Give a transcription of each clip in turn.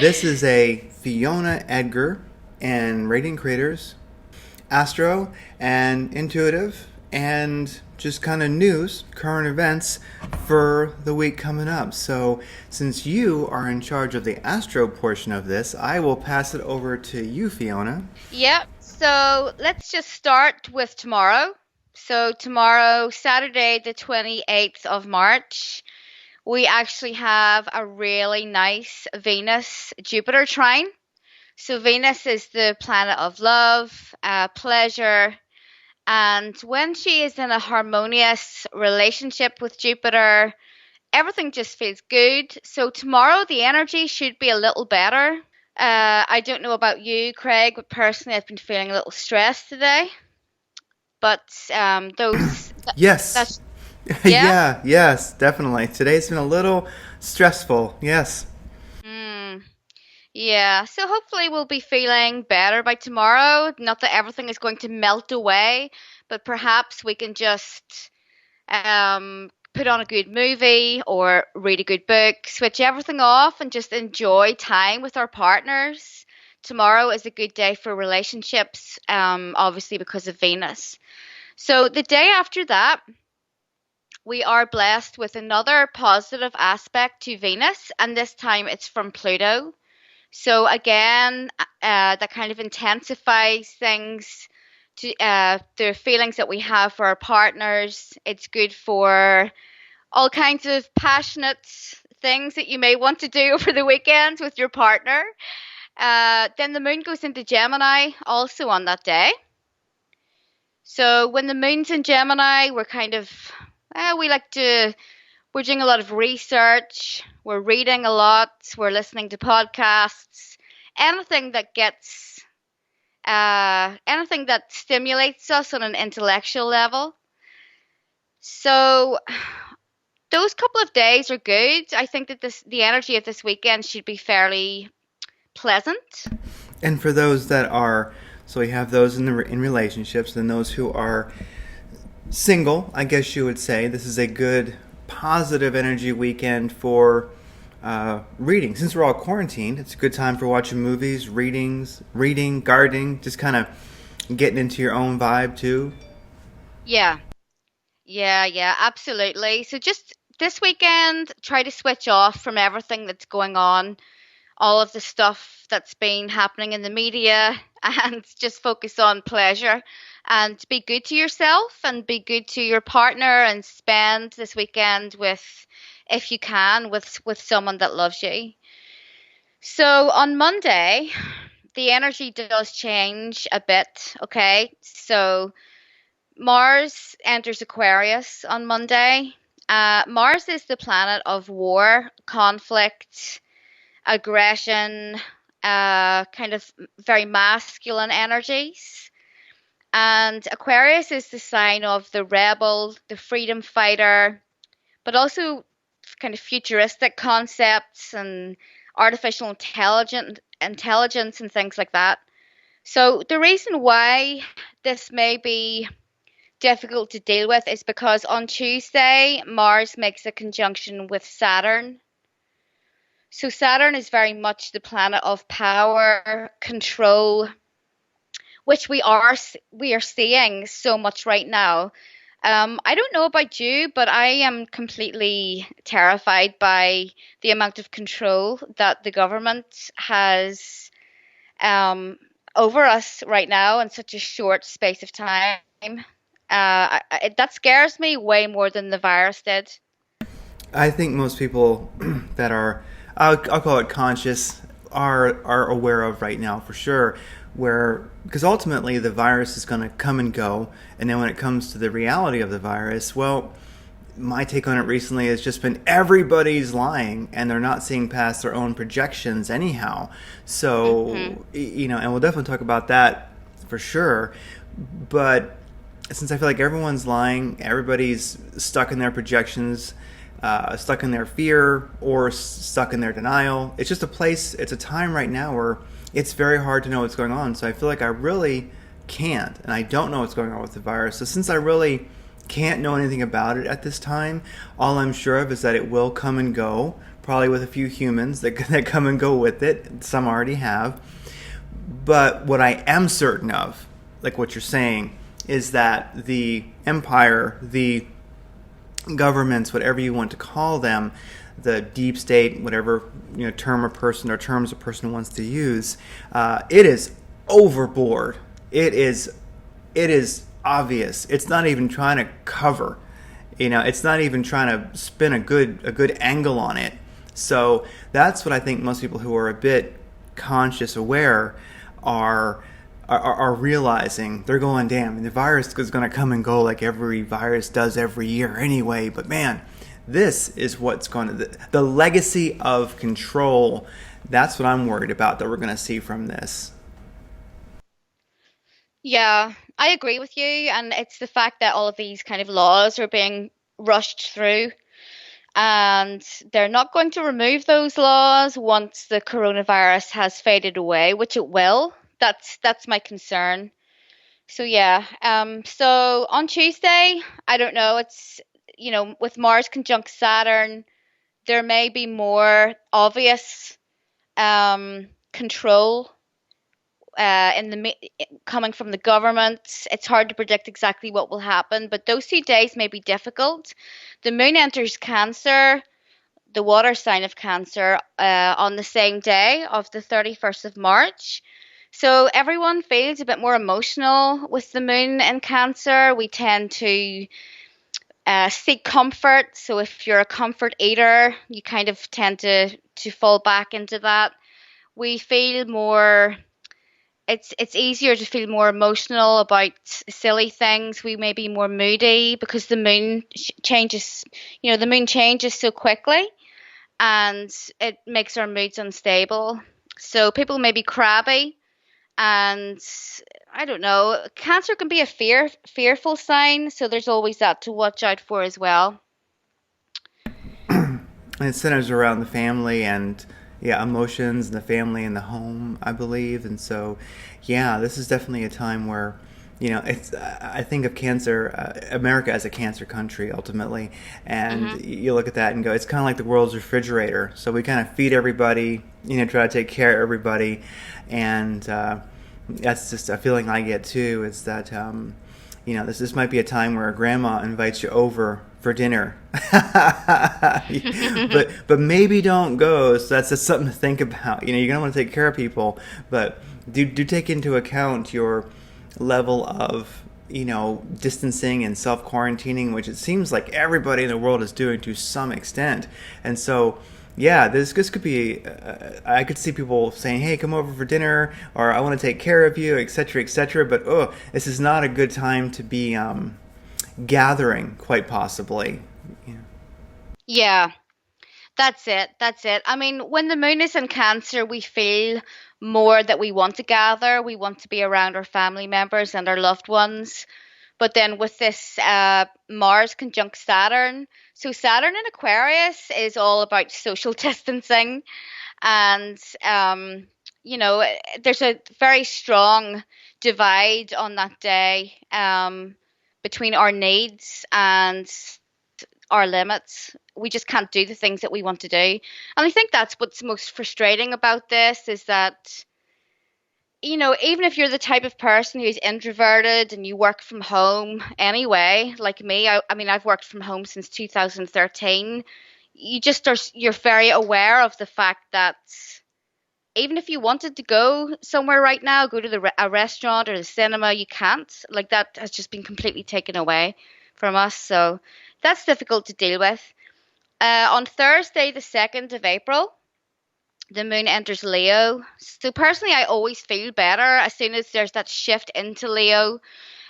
This is a Fiona Aedgar and Radiant Creators, Astro, and Intuitive, and just kind of news, current events for the week coming up. So, since you are in charge of the Astro portion of this, I will pass it over to you, Fiona. Yep. So let's just start with tomorrow. So tomorrow, Saturday, the 28th of March, we actually have a really nice Venus Jupiter trine. So Venus is the planet of love, pleasure, and when she is in a harmonious relationship with Jupiter, everything just feels good. So tomorrow the energy should be a little better. I don't know about you, Craig, but personally I've been feeling a little stressed today. But Yes. that's yeah. Yeah, yes, definitely. Today's been a little stressful. Yes. Mm, yeah. So hopefully we'll be feeling better by tomorrow. Not that everything is going to melt away, but perhaps we can just put on a good movie or read a good book, switch everything off, and just enjoy time with our partners. Tomorrow is a good day for relationships, obviously because of Venus. So the day after that, we are blessed with another positive aspect to Venus, and this time it's from Pluto. So again, that kind of intensifies things to the feelings that we have for our partners. It's good for all kinds of passionate things that you may want to do over the weekend with your partner. Then the moon goes into Gemini also on that day. So when the moon's in Gemini, we're kind of, we like to, we're doing a lot of research, we're reading a lot, we're listening to podcasts, anything that gets, anything that stimulates us on an intellectual level. So those couple of days are good. I think that the energy of this weekend should be fairly pleasant. And for those that are, so we have those in relationships, and those who are single, I guess you would say this is a good positive energy weekend for reading. Since we're all quarantined, it's a good time for watching movies, reading, gardening, just kind of getting into your own vibe too. Yeah, yeah, absolutely. So just this weekend, try to switch off from everything that's going on, all of the stuff that's been happening in the media, and just focus on pleasure and be good to yourself and be good to your partner and spend this weekend with, if you can, with someone that loves you. So on Monday, the energy does change a bit, okay? So Mars enters Aquarius on Monday. Mars is the planet of war, conflict, aggression, kind of very masculine energies. And Aquarius is the sign of the rebel, the freedom fighter, but also kind of futuristic concepts and intelligence and things like that. So the reason why this may be difficult to deal with is because on Tuesday Mars makes a conjunction with Saturn. So Saturn is very much the planet of power, control, which we are seeing so much right now. I don't know about you, but I am completely terrified by the amount of control that the government has um, over us right now in such a short space of time. That scares me way more than the virus did. I think most people that are, I'll call it conscious, are aware of right now for sure. Where because ultimately the virus is going to come and go, and then when it comes to the reality of the virus, well, my take on it recently has just been everybody's lying and they're not seeing past their own projections anyhow. Hmm. So, and we'll definitely talk about that for sure. But since I feel like everyone's lying, everybody's stuck in their projections, stuck in their fear, or stuck in their denial. It's just a place, it's a time right now where it's very hard to know what's going on. So I feel like I really can't, and I don't know what's going on with the virus. So since I really can't know anything about it at this time, all I'm sure of is that it will come and go, probably with a few humans that come and go with it. Some already have. But what I am certain of, like what you're saying, is that the empire, the governments, whatever you want to call them, the deep state, whatever term a person or terms a person wants to use, it is overboard. It is obvious. It's not even trying to cover. It's not even trying to spin a good angle on it. So that's what I think most people who are a bit conscious aware are are realizing. They're going, damn, the virus is going to come and go like every virus does every year anyway. But man, this is what's going to the legacy of control. That's what I'm worried about that we're going to see from this. Yeah, I agree with you, and it's the fact that all of these kind of laws are being rushed through, and they're not going to remove those laws once the coronavirus has faded away, which it will. That's my concern. So yeah, so on Tuesday, I don't know, it's with Mars conjunct Saturn, there may be more obvious control in coming from the government. It's hard to predict exactly what will happen, but those 2 days may be difficult. The moon enters Cancer, the water sign of Cancer, on the same day of the 31st of March. So everyone feels a bit more emotional with the moon in Cancer. We tend to seek comfort. So if you're a comfort eater, you kind of tend to fall back into that. We feel more. It's easier to feel more emotional about silly things. We may be more moody because the moon changes. The moon changes so quickly, and it makes our moods unstable. So people may be crabby, and I don't know. Cancer can be a fearful sign, so there's always that to watch out for as well. And it centers around the family and yeah, emotions and the family and the home, I believe. And so, yeah, this is definitely a time where it's. I think of cancer, America as a cancer country ultimately, and Hmm. you look at that and go, it's kind of like the world's refrigerator. So we kind of feed everybody, try to take care of everybody, and that's just a feeling I get too. Is that this might be a time where a grandma invites you over for dinner, but maybe don't go. So that's just something to think about. You're gonna want to take care of people, but do take into account your level of distancing and self quarantining, which it seems like everybody in the world is doing to some extent, and so yeah, this could be. I could see people saying, "Hey, come over for dinner," or "I want to take care of you," etc., etc. But this is not a good time to be gathering, quite possibly. Yeah. Yeah, that's it. That's it. I mean, when the moon is in Cancer, we feel more that we want to gather, we want to be around our family members and our loved ones. But then with this Mars conjunct Saturn, so Saturn in Aquarius is all about social distancing, and there's a very strong divide on that day between our needs and our limits. We just can't do the things that we want to do. And I think that's what's most frustrating about this is that, even if you're the type of person who's introverted and you work from home anyway, like me, I mean, I've worked from home since 2013. You're very aware of the fact that even if you wanted to go somewhere right now, go to a restaurant or the cinema, you can't. Like that has just been completely taken away from us. So that's difficult to deal with. On Thursday, the 2nd of April, the moon enters Leo. So personally, I always feel better as soon as there's that shift into Leo.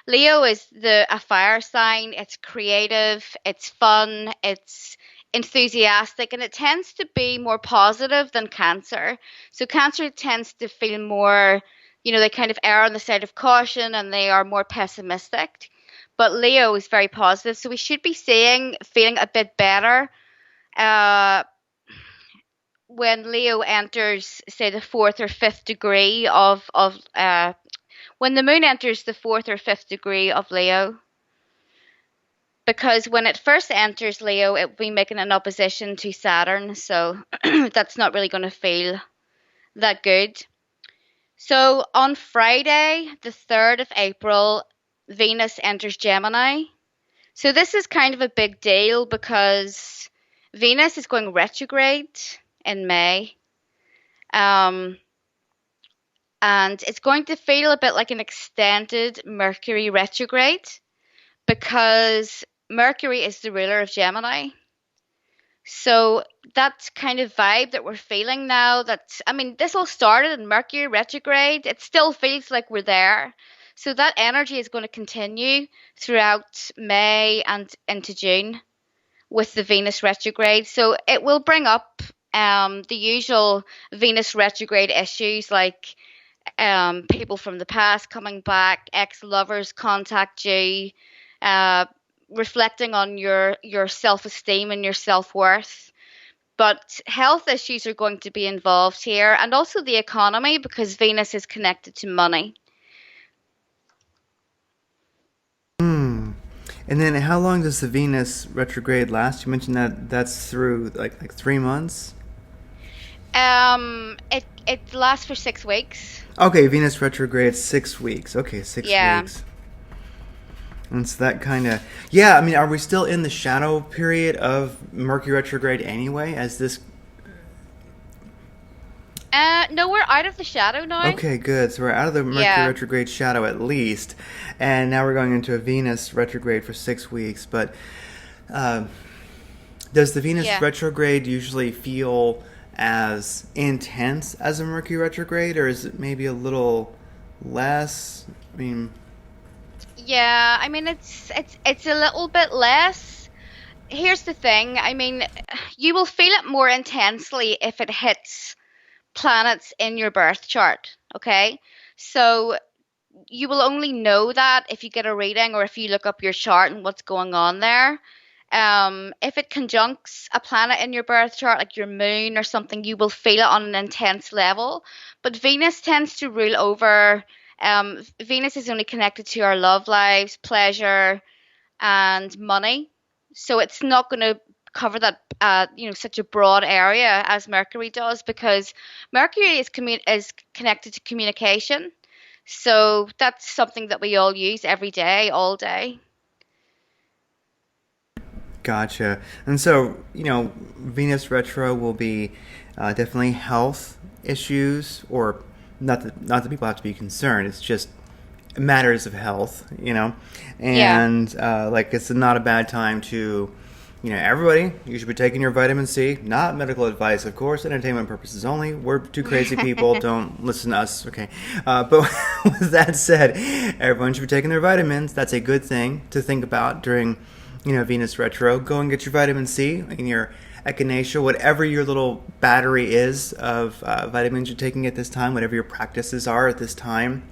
Leo is a fire sign. It's creative, it's fun, it's enthusiastic, and it tends to be more positive than Cancer. So Cancer tends to feel more, they kind of err on the side of caution and they are more pessimistic. But Leo is very positive, so we should be feeling a bit better uh, when Leo enters, say, the fourth or fifth degree when the moon enters the fourth or fifth degree of Leo. because when it first enters Leo, it will be making an opposition to Saturn. So that's not really going to feel that good. So on Friday, the 3rd of April, Venus enters Gemini. So this is kind of a big deal because Venus is going retrograde in May. Um, and it's going to feel a bit like an extended Mercury retrograde because Mercury is the ruler of Gemini. So that kind of vibe that we're feeling now, I mean, this all started in Mercury retrograde. It still feels like we're there. So that energy is going to continue throughout May and into June with the Venus retrograde. So it will bring up the usual Venus retrograde issues like people from the past coming back, ex-lovers contact you, uh, reflecting on your self-esteem and your self-worth. But health issues are going to be involved here, and also the economy because Venus is connected to money. Hmm. And then how long does the Venus retrograde last? You mentioned that that's through like 3 months. It lasts for 6 weeks. Okay, Venus retrograde 6 weeks. Okay, six Yeah. weeks. And so that kind of, yeah. I mean, are we still in the shadow period of Mercury retrograde anyway? As this, No, we're out of the shadow now. okay, good. So we're out of the Mercury Yeah. retrograde shadow at least, and now we're going into a Venus retrograde for 6 weeks. But uh, does the Venus Yeah. retrograde usually feel as intense as a Mercury retrograde, or is it maybe a little less? I mean, Yeah, I mean it's a little bit less. Here's the thing. I mean, you will feel it more intensely if it hits planets in your birth chart, okay? So you will only know that if you get a reading or if you look up your chart and what's going on there. If it conjuncts a planet in your birth chart, like your moon or something, you will feel it on an intense level. But Venus tends to rule over. Venus is only connected to our love lives, pleasure, and money. So it's not going to cover that, such a broad area as Mercury does because Mercury is connected to communication. So that's something that we all use every day, all day. gotcha. And so, Venus retro will be definitely health issues, or not that people have to be concerned. It's just matters of health. Yeah. And like it's not a bad time to, everybody, you should be taking your vitamin C. Not medical advice, of course, entertainment purposes only. We're two crazy people. Don't listen to us, okay? But with that said, everyone should be taking their vitamins. That's a good thing to think about during, Venus retro. Go and get your vitamin C in your echinacea, whatever your little battery is of vitamins you're taking at this time, whatever your practices are at this time.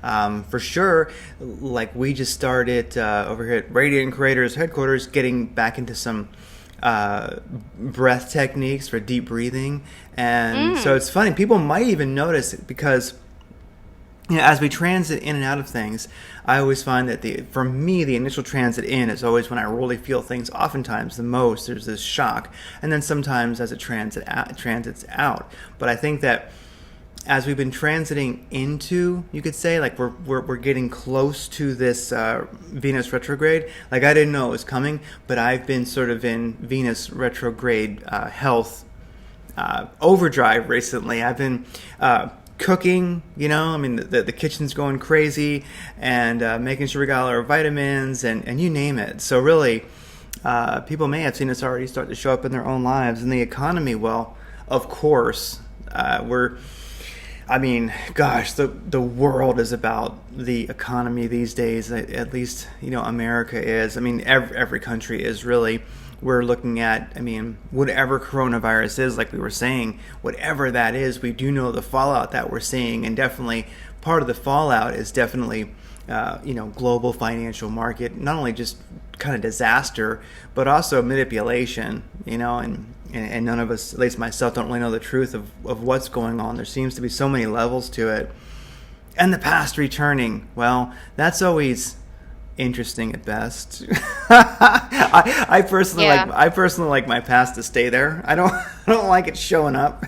For sure, like we just started over here at Radiant Creators headquarters, getting back into some breath techniques for deep breathing. And so it's funny, people might even notice it because as we transit in and out of things, I always find that for me, the initial transit in is always when I really feel things. Oftentimes, the most, there's this shock, and then sometimes as it transits out. But I think that as we've been transiting into, you could say, like we're getting close to this Venus retrograde. Like I didn't know it was coming, but I've been sort of in Venus retrograde health overdrive recently. I've been cooking, I mean, the kitchen's going crazy, and making sure we got all our vitamins and you name it. So really, people may have seen this already start to show up in their own lives. And the economy, well, of course, gosh, the world is about the economy these days. At least, America is. I mean, every country is really. We're looking at, whatever coronavirus is, like we were saying, whatever that is, we do know the fallout that we're seeing. And definitely part of the fallout is definitely, global financial market, not only just kind of disaster, but also manipulation, and none of us, at least myself, don't really know the truth of what's going on. There seems to be so many levels to it. And the past returning, well, that's always interesting at best. I personally Yeah. like my past to stay there. I don't like it showing up.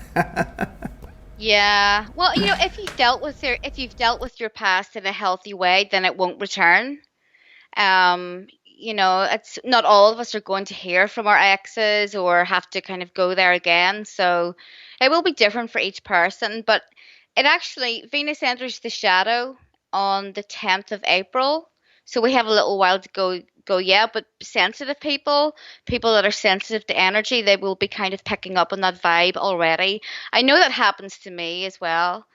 Yeah. Well, if you've dealt with your past in a healthy way, then it won't return. It's not all of us are going to hear from our exes or have to kind of go there again. So it will be different for each person. But it actually, Venus enters the shadow on the 10th of April. So we have a little while to go, yeah, but sensitive people that are sensitive to energy, they will be kind of picking up on that vibe already. I know that happens to me as well.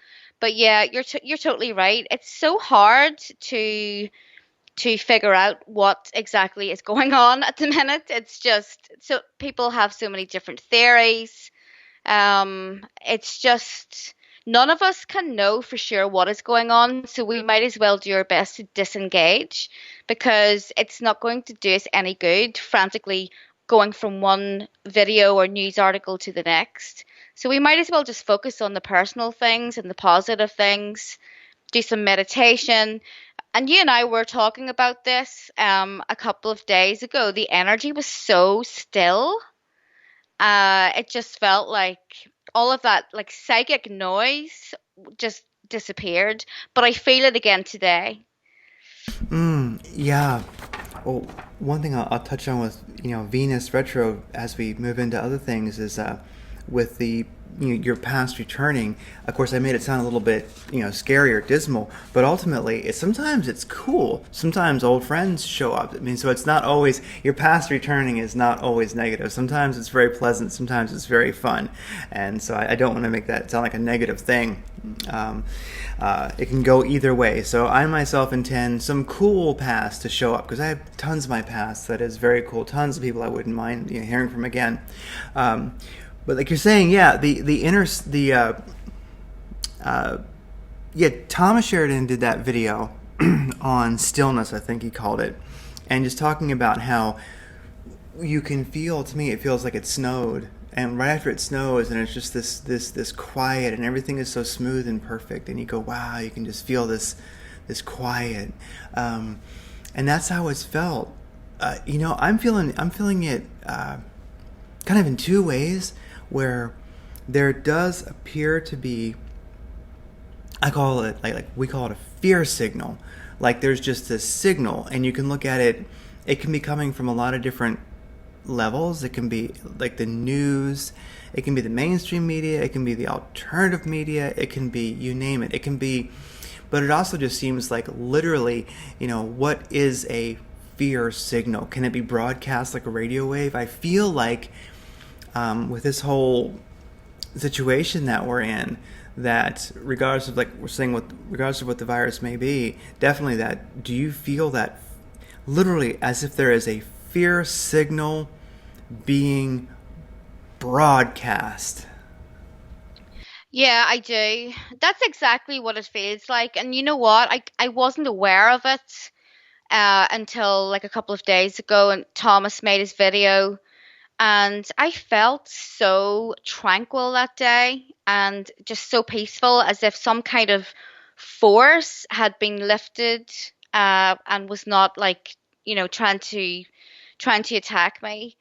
But yeah, you're totally right. It's so hard to figure out what exactly is going on at the minute. It's just so people have so many different theories. It's just none of us can know for sure what is going on, so we might as well do our best to disengage because it's not going to do us any good frantically going from one video or news article to the next. So we might as well just focus on the personal things and the positive things, do some meditation, and you and I were talking about this a couple of days ago. The energy was so still. It just felt like all of that like psychic noise just disappeared. But I feel it again today. Yeah. Well, one thing I'll touch on with Venus retro as we move into other things is with the your past returning. Of course, I made it sound a little bit scary or dismal, but ultimately, sometimes it's cool. Sometimes old friends show up. I mean, so it's not always your past returning is not always negative. Sometimes it's very pleasant. Sometimes it's very fun, and so I don't want to make that sound like a negative thing. It can go either way. So I myself intend some cool past to show up because I have tons of my past that is very cool. Tons of people I wouldn't mind hearing from again. But like you're saying, yeah, yeah, Thomas Sheridan did that video on stillness, I think he called it, and just talking about how you can feel. To me, it feels like it snowed, and right after it snows, and it's just this quiet, and everything is so smooth and perfect, and you go, wow, you can just feel this quiet, and that's how it's felt. I'm feeling it kind of in two ways, where there does appear to be, I call it like we call it a fear signal. Like there's just this signal, and you can look at it. It can be coming from a lot of different levels. It can be like the news. It can be the mainstream media. It can be the alternative media. It can be, you name it. It can be, but it also just seems like literally, what is a fear signal? Can it be broadcast like a radio wave? I feel like with this whole situation that we're in, that regardless of, like we're saying, regardless of what the virus may be, definitely that, do you feel that literally as if there is a fear signal being broadcast? Yeah, I do. That's exactly what it feels like. And you know what? I wasn't aware of it until like a couple of days ago, and Thomas made his video. And I felt so tranquil that day and just so peaceful, as if some kind of force had been lifted and was not like, trying to attack me.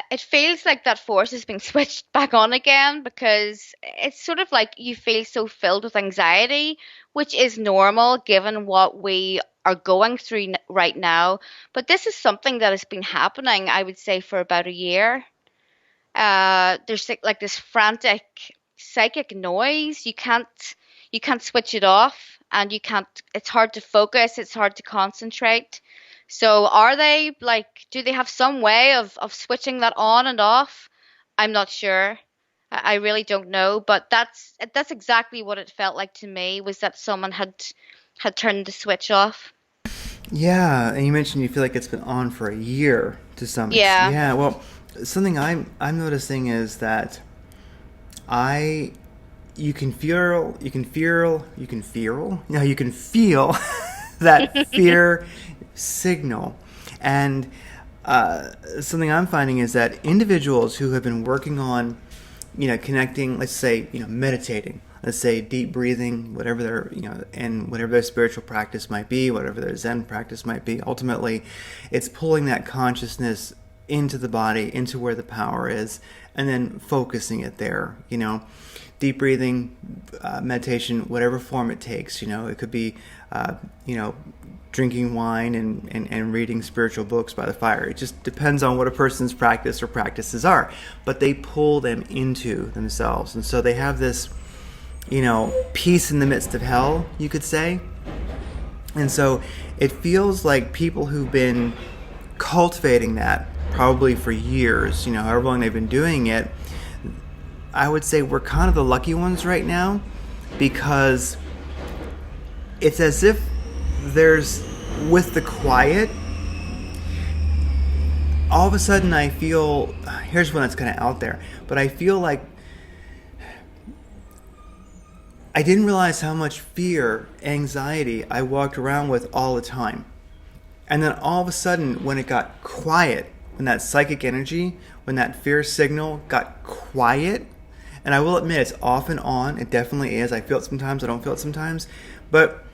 It feels like that force is being switched back on again because it's sort of like you feel so filled with anxiety, which is normal given what we are going through right now. But this is something that has been happening, I would say, for about a year. There's like this frantic psychic noise. You can't switch it off, and you can't. It's hard to focus. It's hard to concentrate. So are they like? Do they have some way of switching that on and off? I'm not sure. I really don't know. But that's exactly what it felt like to me. Was that someone had turned the switch off? Yeah, and you mentioned you feel like it's been on for a year to some extent. Yeah. Yeah, well, something I'm noticing is that I you can feel that fear signal. And something I'm finding is that individuals who have been working on, connecting, let's say, meditating, let's say deep breathing, whatever their, and whatever their spiritual practice might be, whatever their Zen practice might be, ultimately it's pulling that consciousness into the body, into where the power is, and then focusing it there. Deep breathing, meditation, whatever form it takes. It could be, drinking wine and reading spiritual books by the fire. It just depends on what a person's practice or practices are. But they pull them into themselves. And so they have this, peace in the midst of hell, you could say. And so it feels like people who've been cultivating that probably for years, however long they've been doing it, I would say we're kind of the lucky ones right now, because it's as if there's, with the quiet, all of a sudden I feel, here's one that's kind of out there, but I feel like I didn't realize how much fear, anxiety I walked around with all the time. And then all of a sudden, when it got quiet, when that psychic energy, when that fear signal got quiet, and I will admit it's off and on, it definitely is. I feel it sometimes, I don't feel it sometimes. But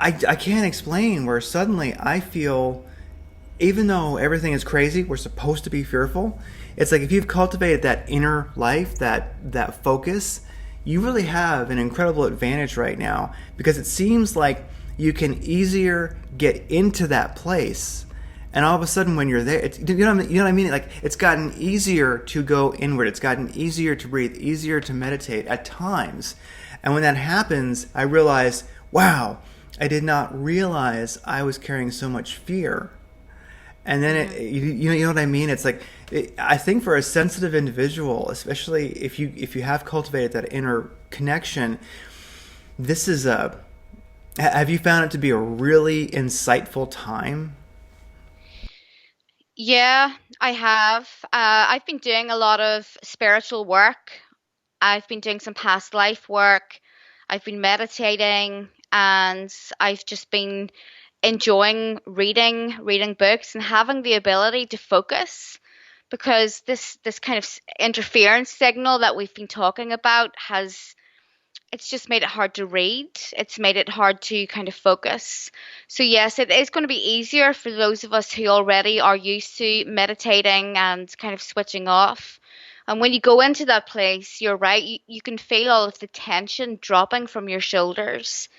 I can't explain where suddenly I feel, even though everything is crazy, we're supposed to be fearful. It's like if you've cultivated that inner life, that focus, you really have an incredible advantage right now, because it seems like you can easier get into that place. And all of a sudden when you're there, you know what I mean? Like, it's gotten easier to go inward. It's gotten easier to breathe, easier to meditate at times. And when that happens, I realize, wow, I did not realize I was carrying so much fear. And then you know what I mean? It's like, I think for a sensitive individual, especially if you have cultivated that inner connection, this is have you found it to be a really insightful time? Yeah, I have. I've been doing a lot of spiritual work. I've been doing some past life work. I've been meditating, and I've just been enjoying reading books and having the ability to focus, because this kind of interference signal that we've been talking about has, it's just made it hard to read. It's made it hard to kind of focus. So yes, it is going to be easier for those of us who already are used to meditating and kind of switching off. And when you go into that place, you're right, you can feel all of the tension dropping from your shoulders.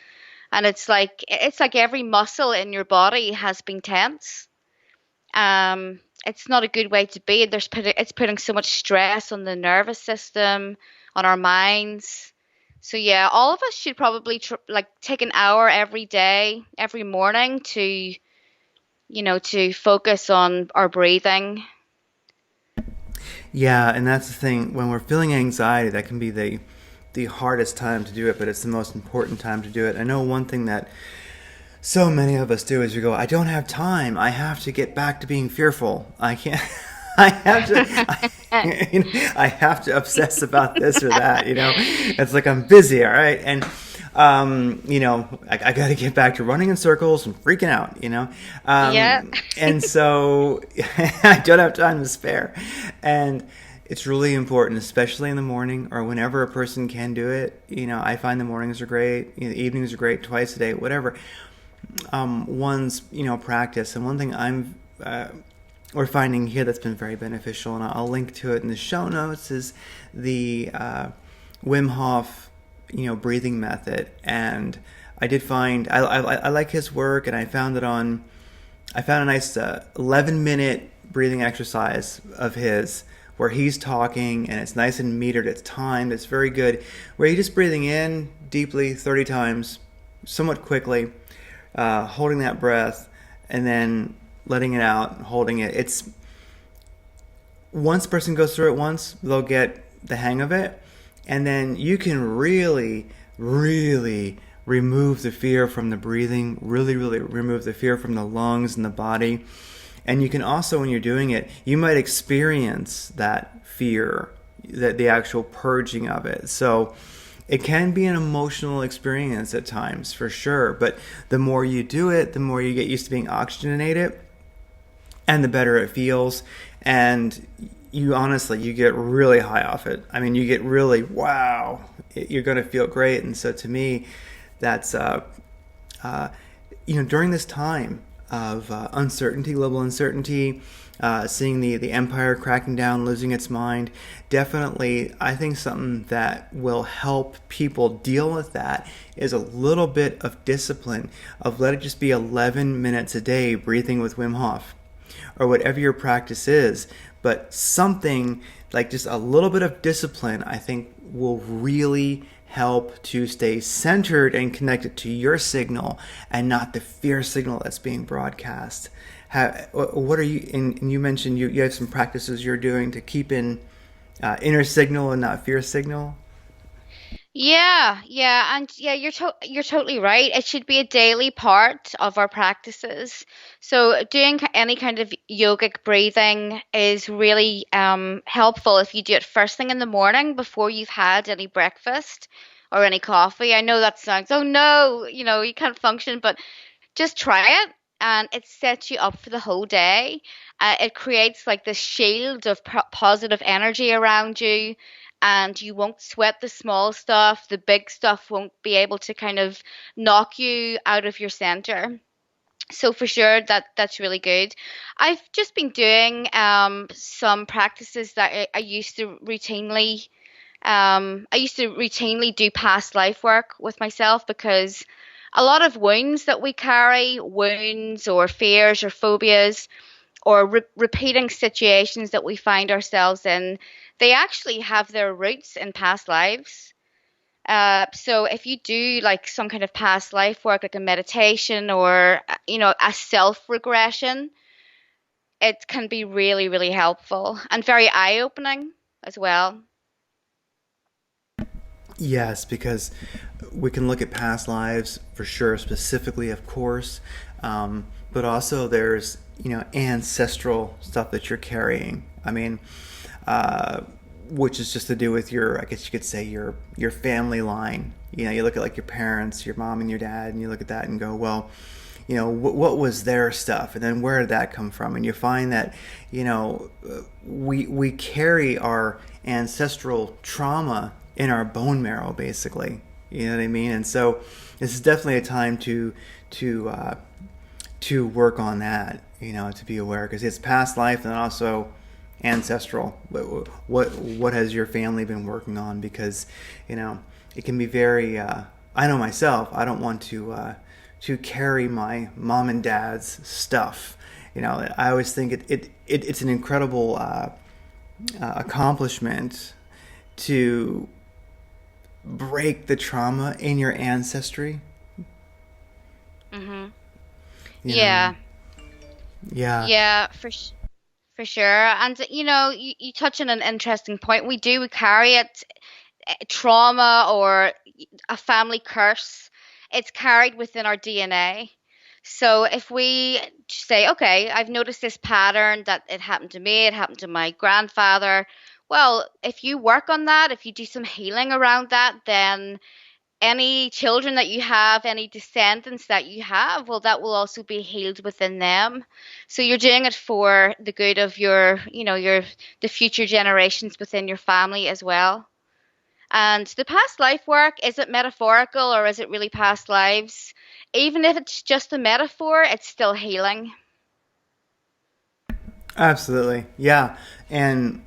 And it's like every muscle in your body has been tense. It's not a good way to be. It's putting so much stress on the nervous system, on our minds. So yeah, all of us should probably like take an hour every day, every morning to focus on our breathing. Yeah, and that's the thing. When we're feeling anxiety, that can be the hardest time to do it, but it's the most important time to do it. I know one thing that so many of us do is we go, I don't have time. I have to get back to being fearful. I can't. I have to. I have to obsess about this or that. It's like I'm busy. All right, and I got to get back to running in circles and freaking out. Yeah. And so I don't have time to spare, and it's really important, especially in the morning or whenever a person can do it. I find the mornings are great. The evenings are great, twice a day, whatever. One's practice, and one thing we're finding here that's been very beneficial, and I'll link to it in the show notes, is the Wim Hof breathing method. And I did find I like his work, and I found a nice 11-minute breathing exercise of his where he's talking, and it's nice and metered, it's timed, it's very good, where you're just breathing in deeply 30 times somewhat quickly, holding that breath, and then letting it out, holding it. It's, once a person goes through it once, they'll get the hang of it, and then you can really, really remove the fear from the breathing, really, really remove the fear from the lungs and the body. And you can also, when you're doing it, you might experience that fear, that the actual purging of it. So it can be an emotional experience at times, for sure. But the more you do it, the more you get used to being oxygenated, and the better it feels. And you honestly, you get really high off it. I mean, you get really, wow, you're going to feel great. And so to me, that's uh, during this time of uncertainty, global uncertainty, seeing the empire cracking down, losing its mind, definitely, I think something that will help people deal with that is a little bit of discipline, of let it just be 11 minutes a day breathing with Wim Hof or whatever your practice is. But something like just a little bit of discipline, I think, will really help to stay centered and connected to your signal and not the fear signal that's being broadcast. What are you, and you mentioned you have some practices you're doing to keep in inner signal and not fear signal? Yeah, yeah, and yeah, you're totally right. It should be a daily part of our practices. So doing any kind of yogic breathing is really helpful if you do it first thing in the morning before you've had any breakfast or any coffee. I know that sounds, oh no, you can't function, but just try it, and it sets you up for the whole day. It creates like this shield of positive energy around you, and you won't sweat the small stuff. The big stuff won't be able to kind of knock you out of your center. So for sure that's really good. I've just been doing some practices that I used to routinely do past life work with myself because a lot of wounds that we carry, wounds or fears or phobias or repeating situations that we find ourselves in, they actually have their roots in past lives. So if you do like some kind of past life work, like a meditation or a self regression, it can be really, really helpful and very eye opening as well. Yes, because we can look at past lives for sure, specifically, of course, but also there's ancestral stuff that you're carrying. I mean, uh, which is just to do with your, I guess you could say your family line. You look at like your parents, your mom and your dad, and you look at that and go, well, what was their stuff, and then where did that come from? And you find that we carry our ancestral trauma in our bone marrow, basically. You know what I mean? And so this is definitely a time to to work on that. To be aware, because it's past life and also ancestral. What has your family been working on? Because it can be very. I know myself. I don't want to carry my mom and dad's stuff. I always think it's an incredible accomplishment to break the trauma in your ancestry. Hmm. You know, Yeah, yeah, yeah, for sure. And you touch on an interesting point. We carry it, trauma or a family curse. It's carried within our DNA. So if we say, okay, I've noticed this pattern that it happened to me, it happened to my grandfather. Well, if you work on that, if you do some healing around that, then any children that you have, any descendants that you have, well, that will also be healed within them. So you're doing it for the good of the future generations within your family as well. And the past life work, is it metaphorical or is it really past lives? Even if it's just a metaphor, it's still healing. absolutely, yeah, and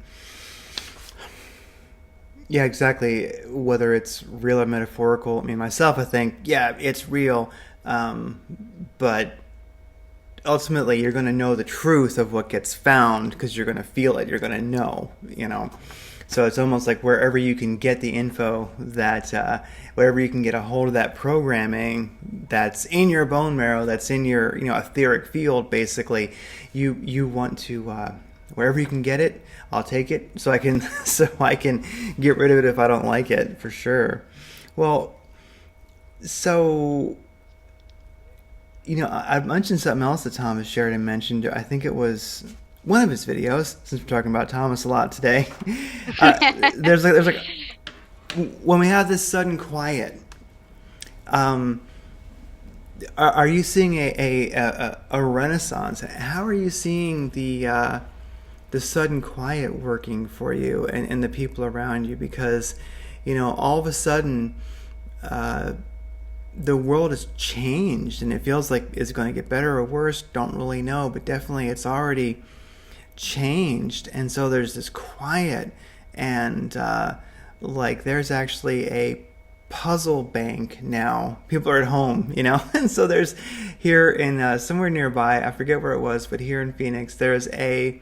yeah, exactly. Whether it's real or metaphorical, I mean, myself, I think, yeah, it's real, um, but ultimately you're going to know the truth of what gets found because you're going to feel it, you're going to know. So it's almost like wherever you can get the info, that wherever you can get a hold of that programming that's in your bone marrow, that's in your etheric field, basically, you want to wherever you can get it, I'll take it, so I can so I can get rid of it if I don't like it, for sure. Well, so I mentioned something else that Thomas Sheridan mentioned. I think it was one of his videos, since we're talking about Thomas a lot today. There's like when we have this sudden quiet. Um, are you seeing a renaissance? How are you seeing the sudden quiet working for you and the people around you, because all of a sudden uh, the world has changed, and it feels like it's going to get better or worse. Don't really know, but definitely it's already changed. And so there's this quiet, and like there's actually a puzzle bank now. People are at home, and so there's here in somewhere nearby, I forget where it was, but here in Phoenix, there's a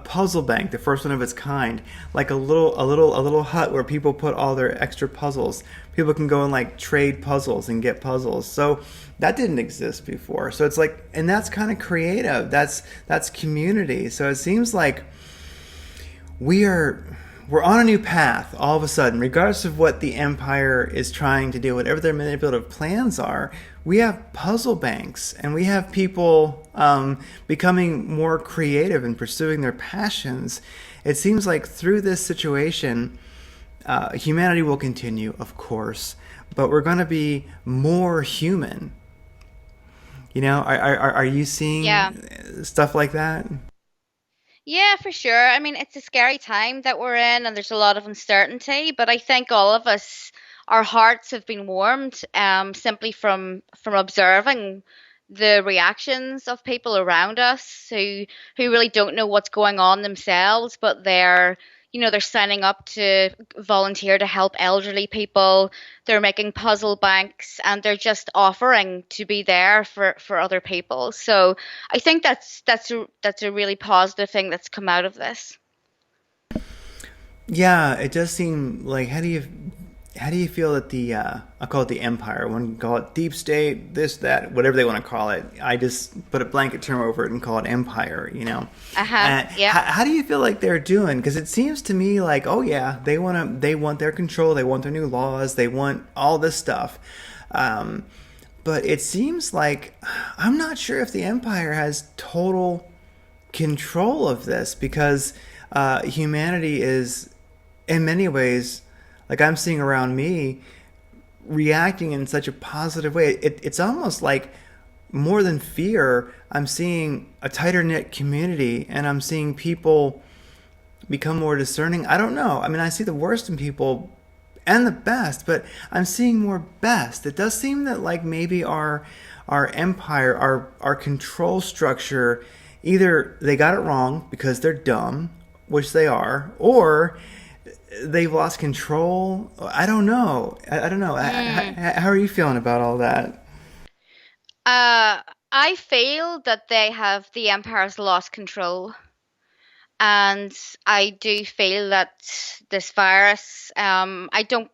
puzzle bank, the first one of its kind, like a little hut where people put all their extra puzzles. People can go and like trade puzzles and get puzzles. So that didn't exist before. So it's like, and that's kind of creative. That's community. So it seems like we're on a new path all of a sudden, regardless of what the empire is trying to do, whatever their manipulative plans are. We have puzzle banks, and we have people becoming more creative and pursuing their passions. It seems like through this situation, humanity will continue, of course, but we're going to be more human. Are you seeing Yeah. stuff like that? Yeah, for sure. I mean, it's a scary time that we're in, and there's a lot of uncertainty. But I think all of us, our hearts have been warmed, simply from observing the reactions of people around us who really don't know what's going on themselves, but they're signing up to volunteer to help elderly people. They're making puzzle banks, and they're just offering to be there for other people. So I think that's a really positive thing that's come out of this. Yeah, it does seem like, how do you feel that the I call it the empire? One can call it deep state, this, that, whatever they want to call it. I just put a blanket term over it and call it empire. Uh-huh. And Yeah. how do you feel like they're doing? Because it seems to me like, oh yeah, they want their control, they want their new laws, they want all this stuff. Um, but it seems like I'm not sure if the empire has total control of this, because humanity is in many ways, like I'm seeing around me, reacting in such a positive way. It's almost like more than fear, I'm seeing a tighter knit community, and I'm seeing people become more discerning. I don't know. I mean, I see the worst in people and the best, but I'm seeing more best. It does seem that like maybe our empire, our control structure, either they got it wrong because they're dumb, which they are, or they've lost control. I don't know. I don't know. Mm. How are you feeling about all that? Uh, I feel that the Empire's lost control, and I do feel that this virus. I don't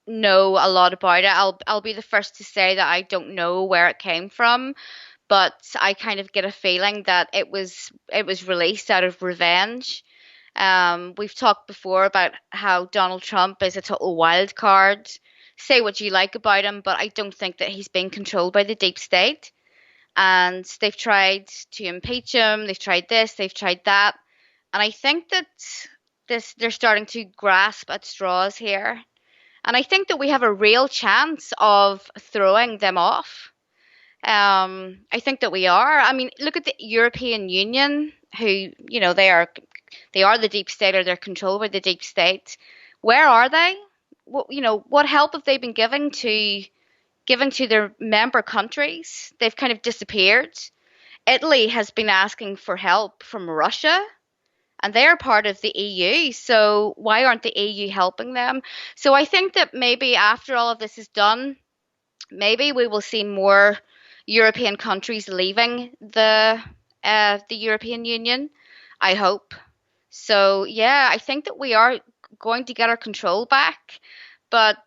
know a lot about it. I'll be the first to say that I don't know where it came from, but I kind of get a feeling that it was released out of revenge. We've talked before about how Donald Trump is a total wild card. Say what you like about him, but I don't think that he's being controlled by the deep state. And they've tried to impeach him, they've tried this, they've tried that. And I think that this they're starting to grasp at straws here. And I think that we have a real chance of throwing them off. I think that we are. I mean, look at the European Union, who, they are the deep state, or they're controlled by the deep state. Where are they? What help have they been giving to their member countries? They've kind of disappeared. Italy has been asking for help from Russia, and they're part of the EU. So why aren't the EU helping them? So I think that maybe after all of this is done, maybe we will see more European countries leaving the European Union. I hope. So yeah, I think that we are going to get our control back, but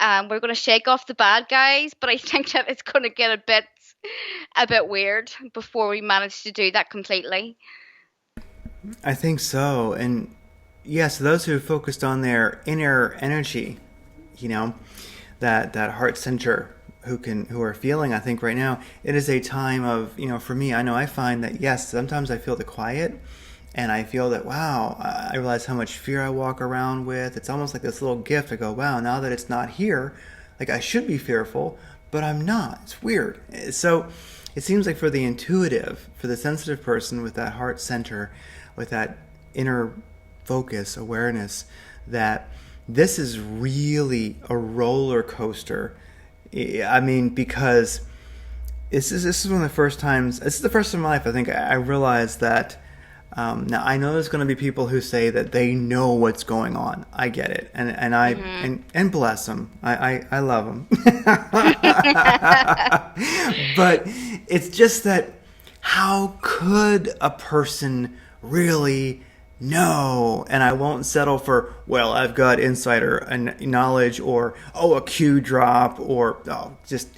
we're going to shake off the bad guys. But I think that it's going to get a bit weird before we manage to do that completely. I think so. And yes, those who focused on their inner energy, you know, that heart center, who are feeling, I think right now it is a time of, for me, I know I find that yes, sometimes I feel the quiet, and I feel that, wow, I realize how much fear I walk around with. It's almost like this little gift. I go, wow, now that it's not here, like I should be fearful, but I'm not. It's weird. So it seems like for the intuitive, for the sensitive person with that heart center, with that inner focus, awareness, that this is really a roller coaster. I mean, because this is one of the first times. This is the first time in my life I think I realized that. Now I know there's going to be people who say that they know what's going on. I get it, and I Hmm. and bless them. I love them. But it's just that how could a person really know? And I won't settle for, well, I've got insider and knowledge, or oh, a Q drop, or oh, just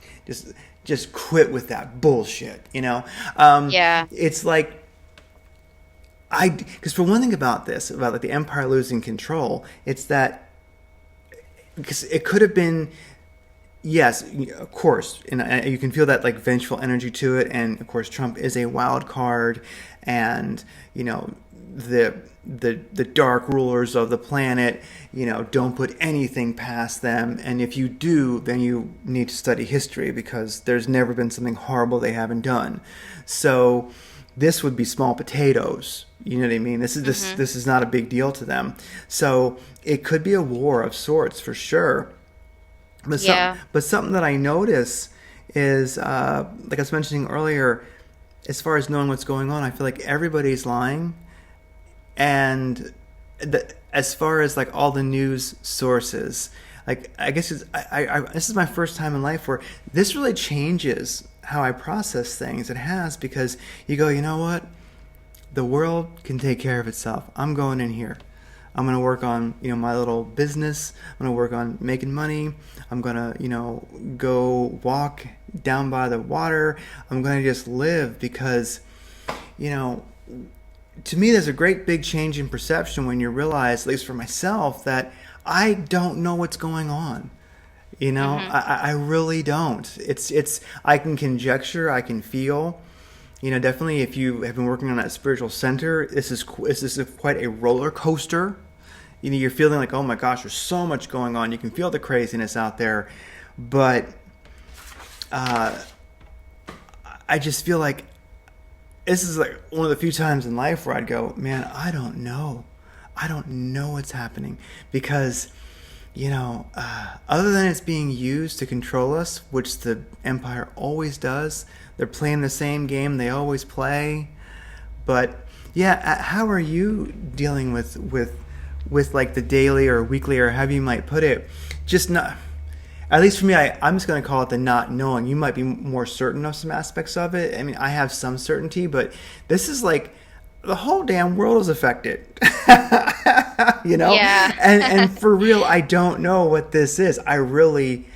just quit with that bullshit. Yeah. It's like because for one thing about this, about like the empire losing control, it's that because it could have been, yes, of course, and you can feel that like vengeful energy to it, and of course Trump is a wild card, and the dark rulers of the planet, don't put anything past them, and if you do, then you need to study history because there's never been something horrible they haven't done. So this would be small potatoes. You know what I mean? Hmm. This is not a big deal to them. So it could be a war of sorts for sure. Yeah. But something that I notice is, like I was mentioning earlier, as far as knowing what's going on, I feel like everybody's lying, and as far as like all the news sources, like I guess this is my first time in life where this really changes how I process things. It has, because you go, you know what, the world can take care of itself. I'm going in here. I'm going to work on, my little business. I'm going to work on making money. I'm going to, go walk down by the water. I'm going to just live because, you know, to me, there's a great big change in perception when you realize, at least for myself, that I don't know what's going on. Hmm. I really don't. It's I can conjecture, I can feel. Definitely if you have been working on that spiritual center, this is quite a roller coaster. You're feeling like, oh my gosh, there's so much going on. You can feel the craziness out there, but uh, I just feel like this is like one of the few times in life where I'd go, man, I don't know. I don't know what's happening because, other than it's being used to control us, which the Empire always does, they're playing the same game they always play. But yeah, how are you dealing with like the daily or weekly or however you might put it? Just not. At least for me, I'm just going to call it the not knowing. You might be more certain of some aspects of it. I mean, I have some certainty, but this is like the whole damn world is affected. you know? Yeah. And for real, I don't know what this is. I really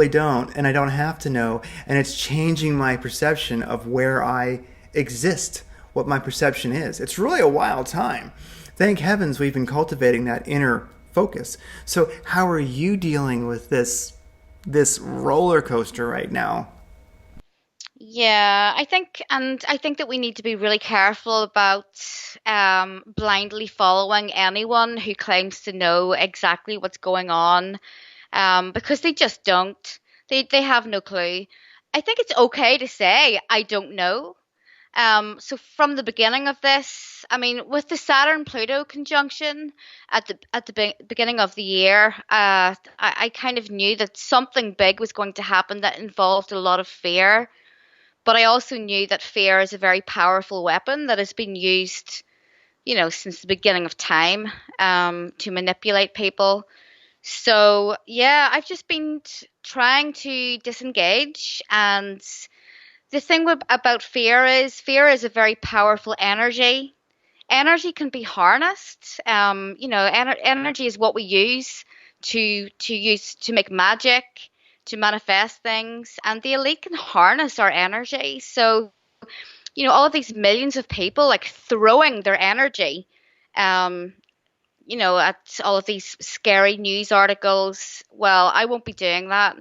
don't, and I don't have to know. And it's changing my perception of where I exist, what my perception is. It's really a wild time. Thank heavens we've been cultivating that inner focus. So how are you dealing with this roller coaster right now? Yeah, I think that we need to be really careful about blindly following anyone who claims to know exactly what's going on, because they just don't. They have no clue. I think it's okay to say I don't know. So from the beginning of this, I mean, with the Saturn Pluto conjunction at the beginning of the year, I kind of knew that something big was going to happen that involved a lot of fear. But I also knew that fear is a very powerful weapon that has been used, since the beginning of time, to manipulate people. So yeah, I've just been trying to disengage. And the thing about fear is a very powerful energy. Energy can be harnessed. Energy is what we use to make magic, to manifest things, and the elite can harness our energy. So, all of these millions of people like throwing their energy, um, at all of these scary news articles. Well, I won't be doing that.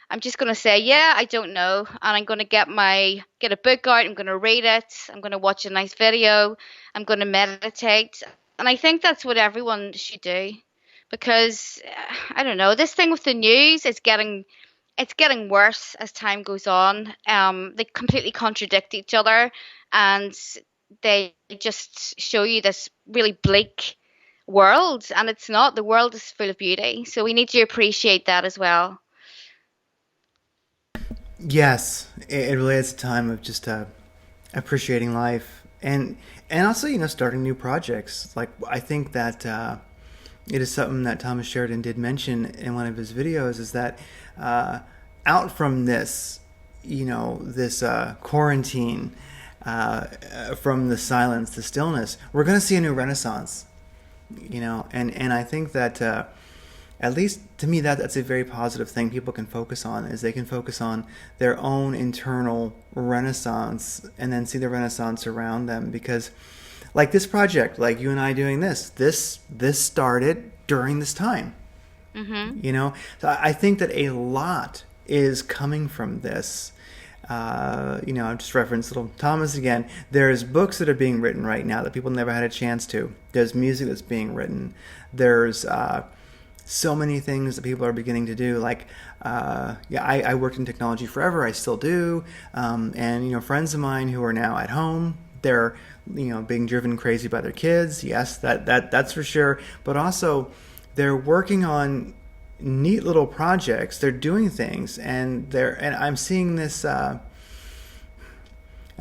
I'm just going to say, yeah, I don't know, and I'm going to get a book out. I'm going to read it. I'm going to watch a nice video. I'm going to meditate, and I think that's what everyone should do, because I don't know. This thing with the news is getting it's getting worse as time goes on. They completely contradict each other, and they just show you this really bleak world, and it's not. The world is full of beauty, so we need to appreciate that as well. Yes, it really is a time of just appreciating life and also starting new projects. Like I think that it is something that Thomas Sheridan did mention in one of his videos is that uh, out from this, this quarantine, from the silence, the stillness, we're going to see a new renaissance. And I think that at least to me that's a very positive thing people can focus on is they can focus on their own internal renaissance and then see the renaissance around them because like this project, like you and I doing this started during this time. Hmm. So I think that a lot is coming from this. I just referenced little Thomas again. There's books that are being written right now that people never had a chance to. There's music that's being written. There's so many things that people are beginning to do. Like, I worked in technology forever. I still do. And friends of mine who are now at home, they're being driven crazy by their kids. Yes, that's for sure. But also, they're working on neat little projects. They're doing things, and I'm seeing this. I'm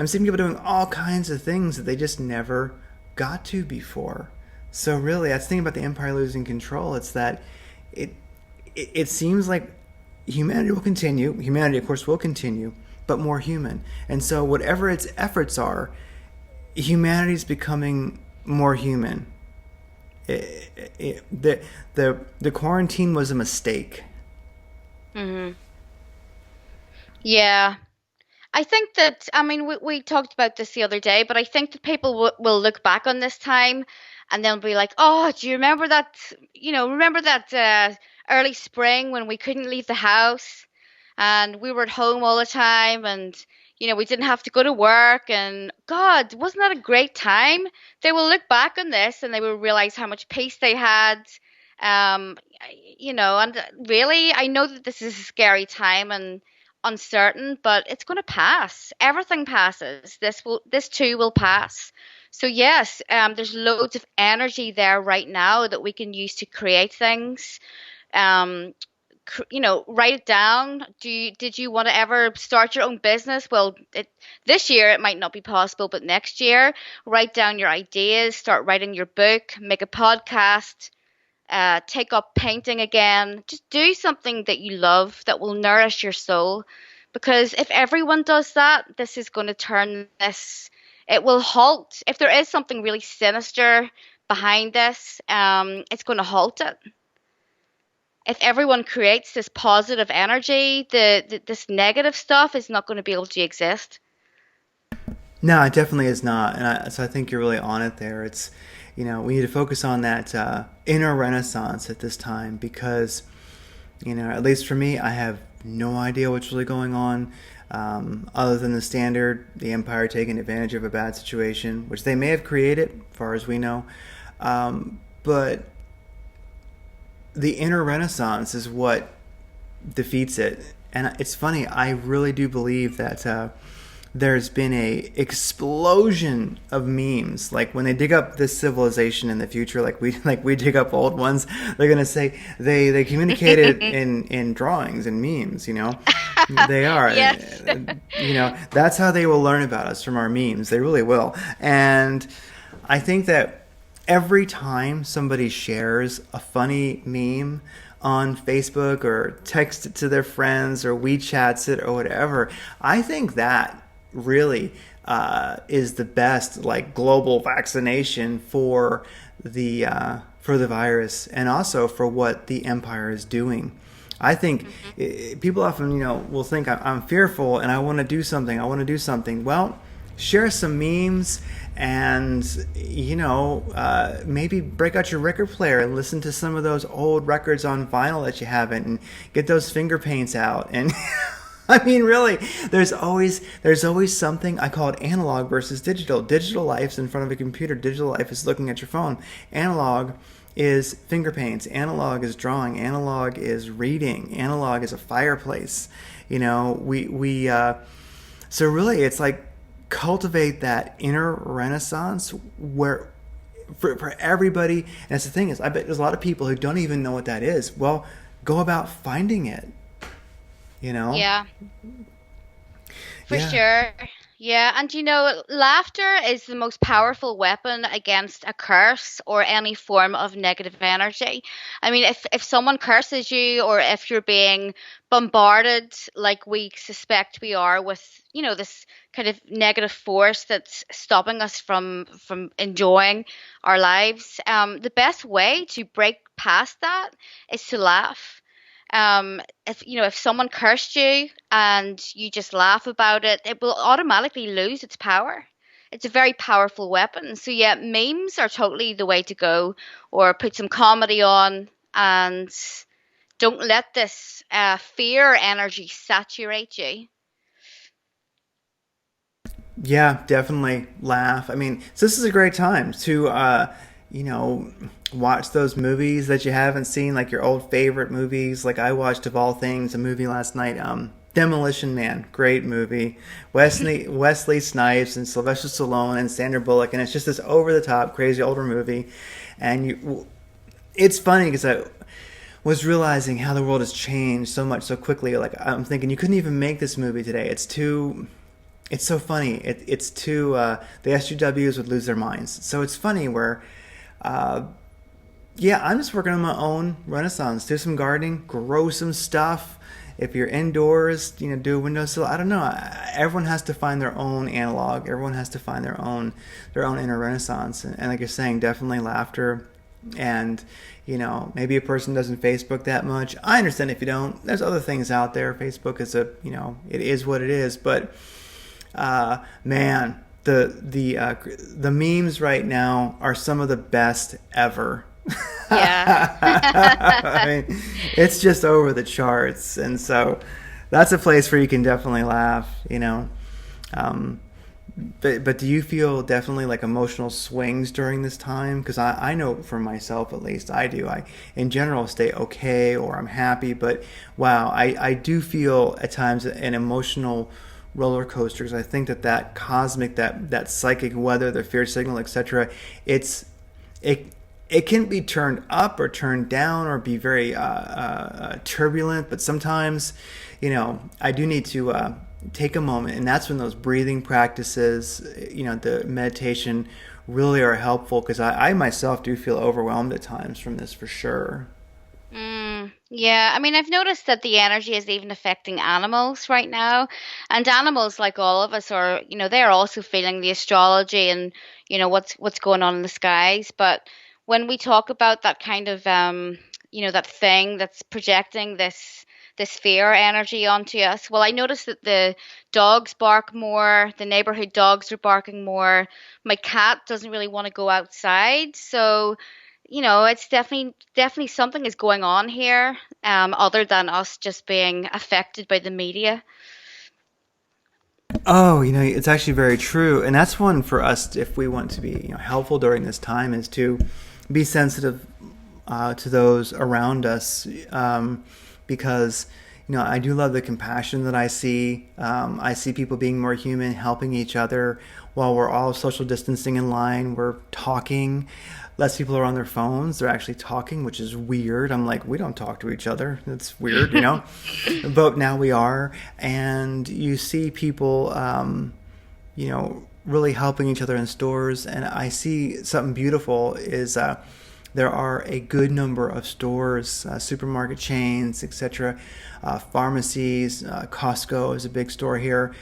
seeing people doing all kinds of things that they just never got to before. So really, that's the thing about the empire losing control. It's that it it seems like humanity will continue. Humanity, of course, will continue, but more human. And so, whatever its efforts are, humanity's becoming more human. The quarantine was a mistake. Hmm. Yeah. I think that, I mean, we talked about this the other day, but I think that people will look back on this time and they'll be like, oh, do you remember that, remember that early spring when we couldn't leave the house and we were at home all the time and, we didn't have to go to work and God, wasn't that a great time? They will look back on this and they will realize how much peace they had. And really, I know that this is a scary time and uncertain, but it's going to pass. Everything passes. This too will pass. So yes, there's loads of energy there right now that we can use to create things. Um, Write it down. Did you want to ever start your own business? Well, this year it might not be possible, but next year, write down your ideas, start writing your book, make a podcast, take up painting again. Just do something that you love that will nourish your soul. Because if everyone does that, this is going to turn this, it will halt. If there is something really sinister behind this, it's going to halt it. If everyone creates this positive energy, this negative stuff is not going to be able to exist. No, it definitely is not, so I think you're really on it there. It's we need to focus on that inner renaissance at this time because at least for me, I have no idea what's really going on, other than the standard, the Empire taking advantage of a bad situation, which they may have created, as far as we know. But the inner renaissance is what defeats it. And it's funny, I really do believe that there's been a explosion of memes. Like when they dig up this civilization in the future, like we dig up old ones, they're gonna say they communicated in drawings and memes. They are. Yes. That's how they will learn about us, from our memes. They really will. And I think that every time somebody shares a funny meme on Facebook or texts it to their friends or WeChats it or whatever, I think that really is the best like global vaccination for the virus and also for what the empire is doing. I think people often will think I'm fearful and I want to do something. I want to do something. Well, share some memes and maybe break out your record player and listen to some of those old records on vinyl that you haven't and get those finger paints out and I mean, really, there's always something. I call it analog versus digital. Digital life's in front of a computer. Digital life is looking at your phone. Analog is finger paints. Analog is drawing. Analog is reading. Analog is a fireplace. We so really, it's like cultivate that inner renaissance where for everybody. And that's the thing is, I bet there's a lot of people who don't even know what that is. Well, go about finding it. You know? Yeah, for Yeah. sure. Yeah, and laughter is the most powerful weapon against a curse or any form of negative energy. I mean, if someone curses you, or if you're being bombarded like we suspect we are with, this kind of negative force that's stopping us from enjoying our lives, the best way to break past that is to laugh. If someone cursed you and you just laugh about it, it will automatically lose its power. It's a very powerful weapon. So yeah, memes are totally the way to go. Or put some comedy on, and don't let this fear energy saturate you. Yeah, definitely laugh. I mean, so this is a great time to, you know, watch those movies that you haven't seen, like your old favorite movies. Like I watched, of all things, a movie last night, Demolition Man, great movie. Wesley Snipes and Sylvester Stallone and Sandra Bullock, and it's just this over the top, crazy older movie, and it's funny because I was realizing how the world has changed so much so quickly. Like I'm thinking, you couldn't even make this movie today. It's so funny. It's too. The SUWs would lose their minds. So it's funny where, yeah, I'm just working on my own renaissance. Do some gardening, grow some stuff. If you're indoors, do a windowsill. I don't know. Everyone has to find their own analog. Everyone has to find their own inner renaissance. And like you're saying, definitely laughter. And maybe a person doesn't Facebook that much. I understand if you don't. There's other things out there. Facebook is it is what it is. But man, the memes right now are some of the best ever. I Yeah. mean, it's just over the charts, and so that's a place where you can definitely laugh. Um, but do you feel definitely like emotional swings during this time? Because I know for myself at least I do. I in general stay okay or I'm happy, but wow, I do feel at times an emotional roller coasters. I think that cosmic, that psychic weather, the fear signal, etc. It it can be turned up or turned down or be very turbulent. But sometimes, I do need to take a moment, and that's when those breathing practices, the meditation, really are helpful because I myself do feel overwhelmed at times from this for sure. Yeah, I mean, I've noticed that the energy is even affecting animals right now. And animals, like all of us, they're also feeling the astrology and, what's going on in the skies. But when we talk about that kind of, that thing that's projecting this fear energy onto us, well, I noticed that the dogs bark more, the neighborhood dogs are barking more. My cat doesn't really want to go outside, so it's definitely something is going on here, other than us just being affected by the media. Oh, it's actually very true, and that's one for us if we want to be helpful during this time is to be sensitive to those around us, because I do love the compassion that I see. I see people being more human, helping each other while we're all social distancing in line. We're talking. Less people are on their phones. They're actually talking, which is weird. I'm like, we don't talk to each other. It's weird. But now we are. And you see people, really helping each other in stores. And I see something beautiful is there are a good number of stores, supermarket chains, etc., pharmacies. Costco is a big store here.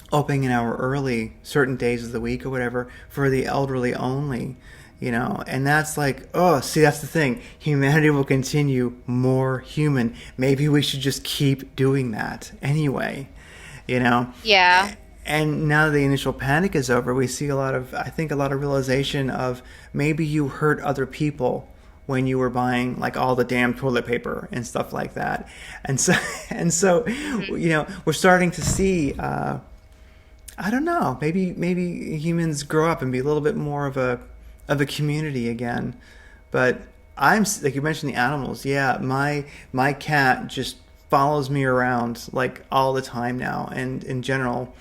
Opening an hour early certain days of the week or whatever for the elderly only, and that's like, oh, see, that's the thing. Humanity will continue more human. Maybe we should just keep doing that anyway, you know. Yeah. And now the initial panic is over, we see I think a lot of realization of maybe you hurt other people when you were buying like all the damn toilet paper and stuff like that. And so, and so, Hmm. we're starting to see. I don't know. Maybe humans grow up and be a little bit more of a community again. But I'm like you mentioned the animals. Yeah, my cat just follows me around like all the time now. And in general,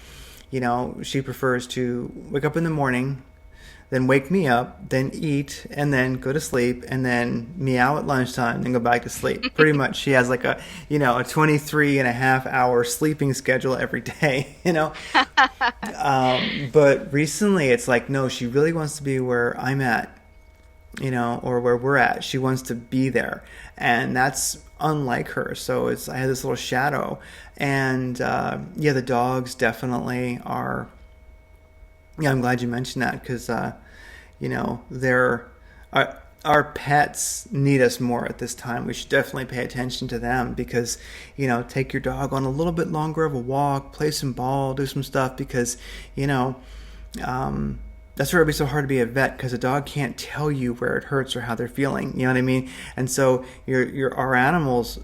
she prefers to wake up in the morning, then wake me up, then eat, and then go to sleep, and then meow at lunchtime, then go back to sleep. Pretty much, she has like a 23 and a half hour sleeping schedule every day. But recently, it's like, no, she really wants to be where I'm at, or where we're at. She wants to be there, and that's unlike her. So I had this little shadow, and yeah, the dogs definitely are. Yeah, I'm glad you mentioned that because they're our pets need us more at this time. We should definitely pay attention to them because, take your dog on a little bit longer of a walk, play some ball, do some stuff because, you know, that's where it'd be so hard to be a vet because a dog can't tell you where it hurts or how they're feeling. You know what I mean? And so our animals,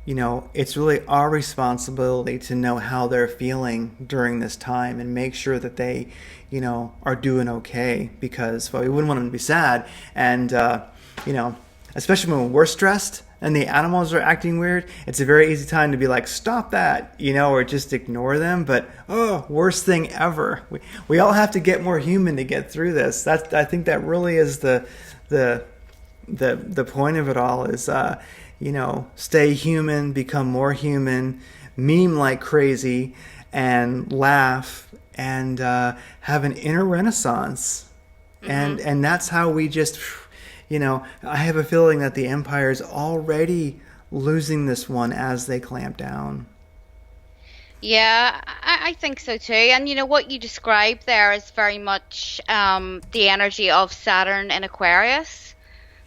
it's really our responsibility to know how they're feeling during this time and make sure that they, are doing okay because, well, we wouldn't want them to be sad. And, you know, especially when we're stressed and the animals are acting weird, it's a very easy time to be like, stop that, or just ignore them. But, oh, worst thing ever. We all have to get more human to get through this. I think that really is the point of it all is, stay human, become more human, meme like crazy, and laugh, and have an inner renaissance. Hmm. And that's how we just, I have a feeling that the Empire is already losing this one as they clamp down. Yeah, I think so too. And what you described there is very much the energy of Saturn in Aquarius.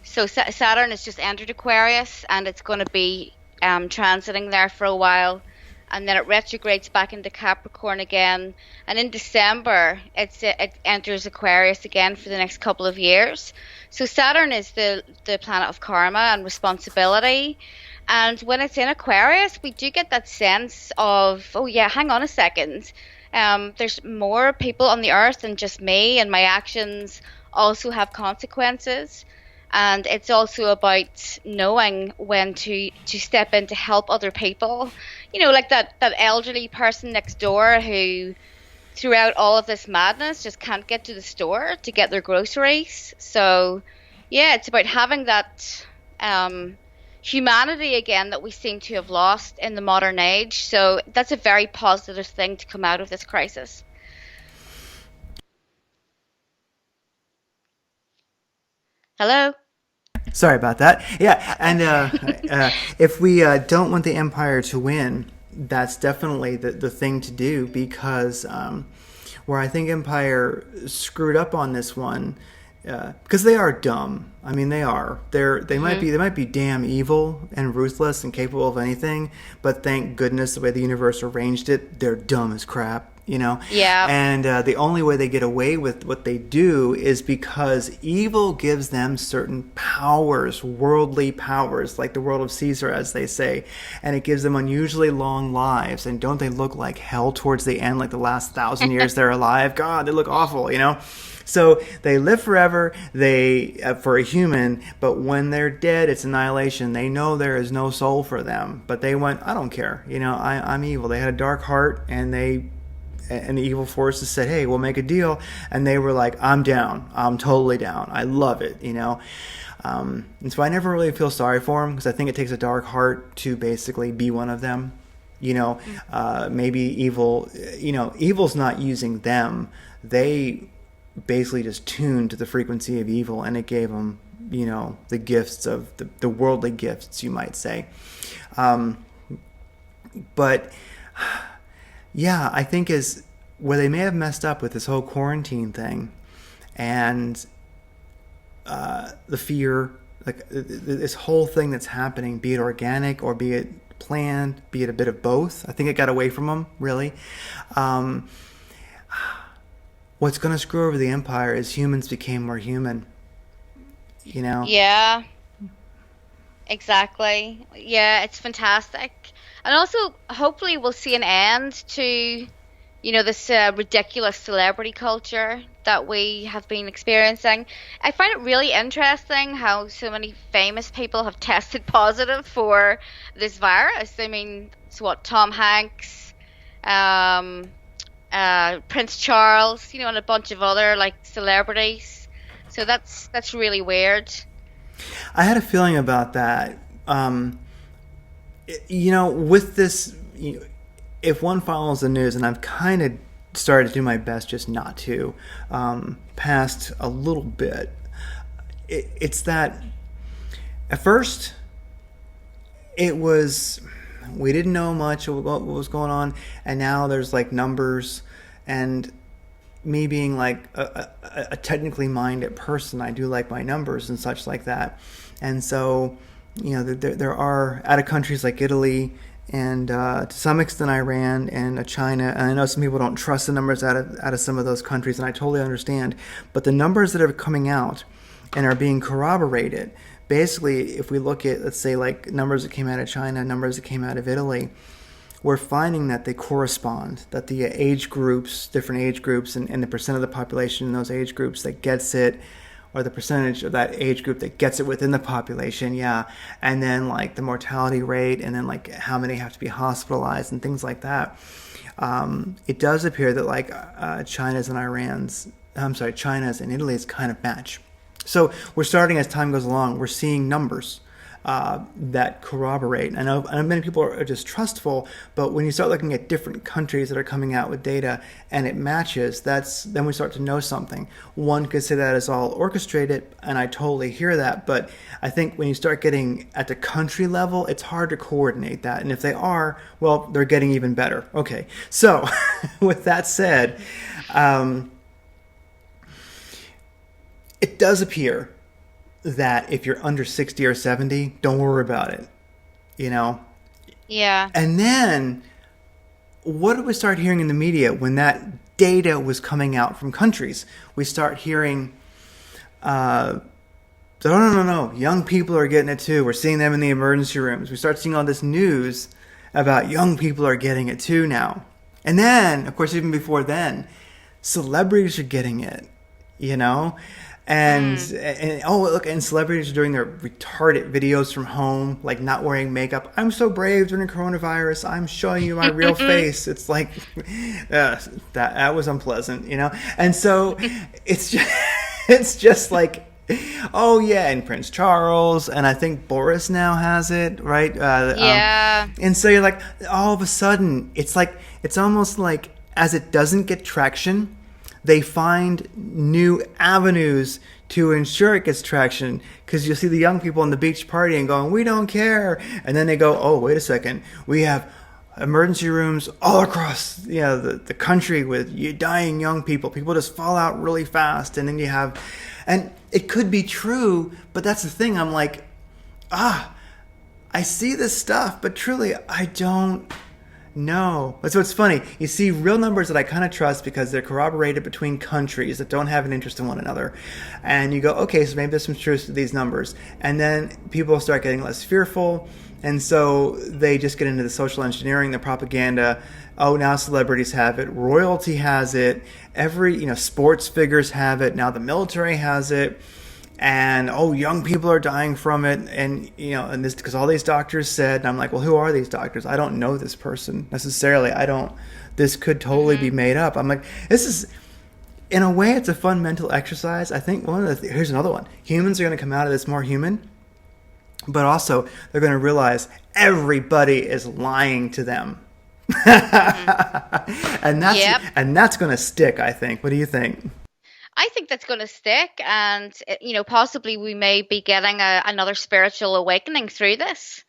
So Saturn has just entered Aquarius, and it's going to be transiting there for a while, and then it retrogrades back into Capricorn again. And in December, it enters Aquarius again for the next couple of years. So Saturn is the planet of karma and responsibility. And when it's in Aquarius, we do get that sense of, oh yeah, hang on a second. There's more people on the earth than just me, and my actions also have consequences. And it's also about knowing when to step in to help other people. Like that elderly person next door who throughout all of this madness just can't get to the store to get their groceries. So yeah, it's about having that humanity again that we seem to have lost in the modern age. So that's a very positive thing to come out of this crisis. Hello. Sorry about that. Yeah, and if we don't want the Empire to win, that's definitely the thing to do because where I think Empire screwed up on this one because they are dumb. I mean, they are. Hmm. They might be damn evil and ruthless and capable of anything, but thank goodness the way the universe arranged it, they're dumb as crap. Yeah. And the only way they get away with what they do is because evil gives them certain powers, worldly powers, like the world of Caesar, as they say, and it gives them unusually long lives. And don't they look like hell towards the end, like the last 1,000 years they're alive? God, they look awful. So they live forever. They for a human, but when they're dead, it's annihilation. They know there is no soul for them, but they went, I don't care. I'm evil. They had a dark heart, and the evil forces said, hey, we'll make a deal. And they were like, I'm down. I'm totally down. I love it. And so I never really feel sorry for them because I think it takes a dark heart to basically be one of them. Maybe evil's not using them. They basically just tuned to the frequency of evil, and it gave them, the gifts of the worldly gifts, you might say. But yeah, I think is where they may have messed up with this whole quarantine thing and the fear, like this whole thing that's happening, be it organic or be it planned, be it a bit of both. I think it got away from them, really. Um, what's going to screw over the empire is humans became more human. you know. Yeah, exactly. Yeah, it's fantastic. And also, hopefully, we'll see an end to, this ridiculous celebrity culture that we have been experiencing. I find it really interesting how so many famous people have tested positive for this virus. I mean, it's what Tom Hanks, um, Prince Charles, and a bunch of other like celebrities. So that's really weird. I had a feeling about that. With this, if one follows the news, and I've kind of started to do my best just not to, past a little bit, it's that at first it was we didn't know much of what was going on, and now there's like numbers, and me being like a technically minded person, I do like my numbers and such like that. And so, there are out of countries like Italy and to some extent Iran and China. And I know some people don't trust the numbers out of some of those countries, and I totally understand. But the numbers that are coming out and are being corroborated, basically, if we look at, let's say, like numbers that came out of China, numbers that came out of Italy, we're finding that they correspond, that the age groups, different age groups, and the percent of the population in those age groups that gets it, or the percentage of that age group that gets it within the population, yeah, and then like the mortality rate, and then like how many have to be hospitalized and things like that. It does appear that like China's and Italy's kind of match. So we're starting, as time goes along, we're seeing numbers that corroborate. I know many people are distrustful, but when you start looking at different countries that are coming out with data and it matches, then we start to know something. One could say that is all orchestrated, and I totally hear that, but I think when you start getting at the country level, it's hard to coordinate that. And if they are, well, they're getting even better. Okay, so with that said, it does appear that if you're under 60 or 70, don't worry about it, you know? Yeah. And then what did we start hearing in the media when that data was coming out from countries? We start hearing, no, young people are getting it too. We're seeing them in the emergency rooms. We start seeing all this news about young people are getting it too now. And then, of course, even before then, celebrities are getting it, you know? And oh look, and celebrities are doing their retarded videos from home, like not wearing makeup. I'm so brave during coronavirus. I'm showing you my real face. It's like that was unpleasant, you know. And so it's just it's just like, oh yeah, and Prince Charles, and I think Boris now has it, right? Yeah. And so you're like, all of a sudden, it's almost like as it doesn't get traction, they find new avenues to ensure it gets traction, because you'll see the young people on the beach partying going, we don't care. And then they go, oh, wait a second. We have emergency rooms all across the country with dying young people. People just fall out really fast. And then you have, and it could be true, but that's the thing. I'm like, I see this stuff, but truly I don't no. So it's funny. You see real numbers that I kind of trust because they're corroborated between countries that don't have an interest in one another. And you go, okay, so maybe there's some truth to these numbers. And then people start getting less fearful. And so they just get into the social engineering, the propaganda. Oh, now celebrities have it. Royalty has it. Sports figures have it. Now the military has it. And young people are dying from it, and this because all these doctors said, and I'm like, well, who are these doctors? I don't know this person necessarily. This could totally be made up. I'm like, this is, in a way, it's a fun mental exercise. I think here's another one. Humans are going to come out of this more human, but also they're going to realize everybody is lying to them, and that's going to stick. I think. What do you think? I think that's going to stick, and possibly we may be getting another spiritual awakening through this,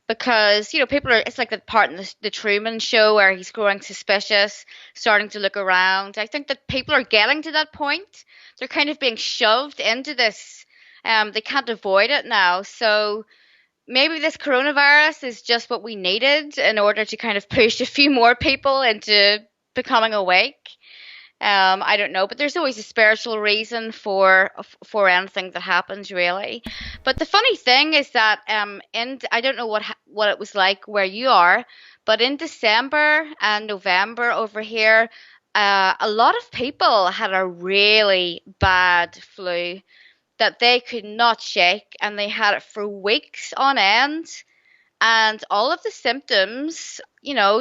because people are. It's like that part in the Truman Show where he's growing suspicious, starting to look around. I think that people are getting to that point. They're kind of being shoved into this. They can't avoid it now. So maybe this coronavirus is just what we needed in order to kind of push a few more people into becoming awake. I don't know, but there's always a spiritual reason for anything that happens, really. But the funny thing is that in I don't know what it was like where you are, but in December and November over here, a lot of people had a really bad flu that they could not shake, and they had it for weeks on end. And all of the symptoms,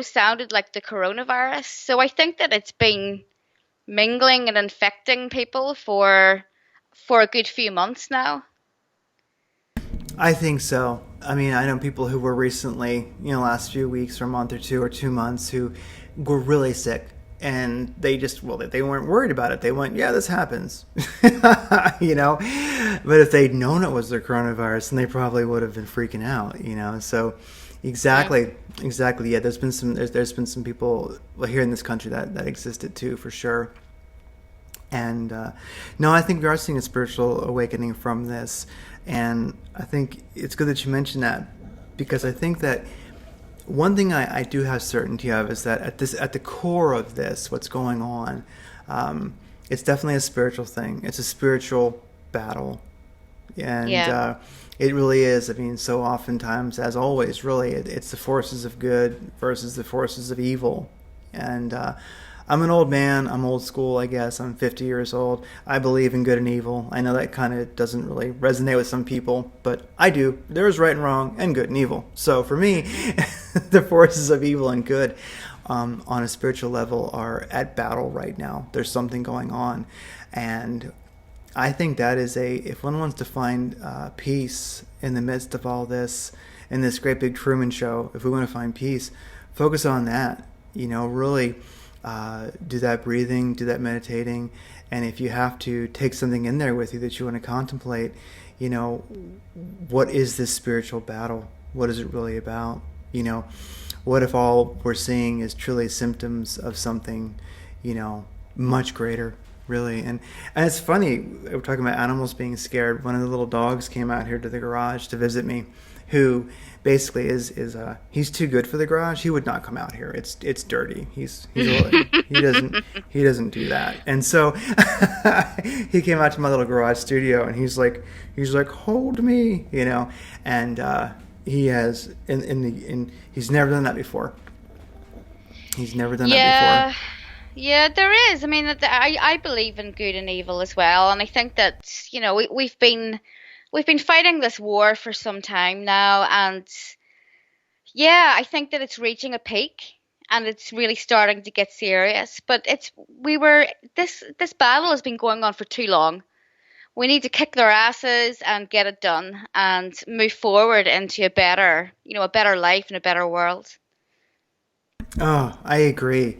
sounded like the coronavirus. So I think that it's been mingling and infecting people for a good few months now. I think so. I mean, I know people who were recently, last few weeks or a month or 2 months who were really sick, and they just, well, they weren't worried about it. They went, yeah, this happens, you know. But if they'd known it was the coronavirus, then they probably would have been freaking out. So, Mm. exactly. Yeah, there's been some people here in this country that existed too, for sure. And no, I think we are seeing a spiritual awakening from this. And I think it's good that you mentioned that, because I think that one thing I do have certainty of is that at the core of this, what's going on, it's definitely a spiritual thing. It's a spiritual battle, and Yeah. it really is. I mean, so oftentimes, as always, really, it's the forces of good versus the forces of evil. And I'm an old man. I'm old school, I guess. I'm 50 years old. I believe in good and evil. I know that kind of doesn't really resonate with some people, but I do. There is right and wrong and good and evil. So for me, the forces of evil and good on a spiritual level are at battle right now. There's something going on. And I think that is if one wants to find peace in the midst of all this, in this great big Truman Show, if we want to find peace, focus on that. Really do that breathing, do that meditating, and if you have to take something in there with you that you want to contemplate, what is this spiritual battle? What is it really about? What if all we're seeing is truly symptoms of something, much greater, really? And it's funny, we're talking about animals being scared. One of the little dogs came out here to the garage to visit me, who basically is he's too good for the garage. He would not come out here. It's dirty. He doesn't do that. And so he came out to my little garage studio, and he's like hold me, and he has he's never done that before. He's never done that before. Yeah. Yeah, there is. I mean, I believe in good and evil as well, and I think that, we've been fighting this war for some time now, and yeah, I think that it's reaching a peak and it's really starting to get serious. But we were this battle has been going on for too long. We need to kick their asses and get it done and move forward into a better life and a better world. Oh, I agree.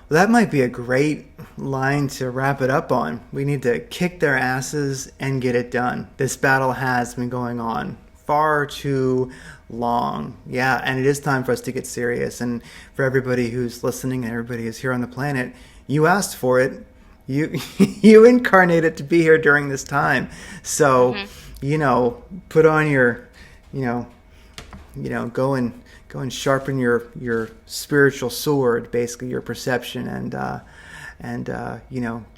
Well, that might be a great line to wrap it up on. We need to kick their asses and get it done. This battle has been going on far too long. Yeah, and it is time for us to get serious. And for everybody who's listening and everybody who's here on the planet, you asked for it. You you incarnated to be here during this time. So, Hmm. put on your, you know, go and sharpen your spiritual sword, basically your perception, and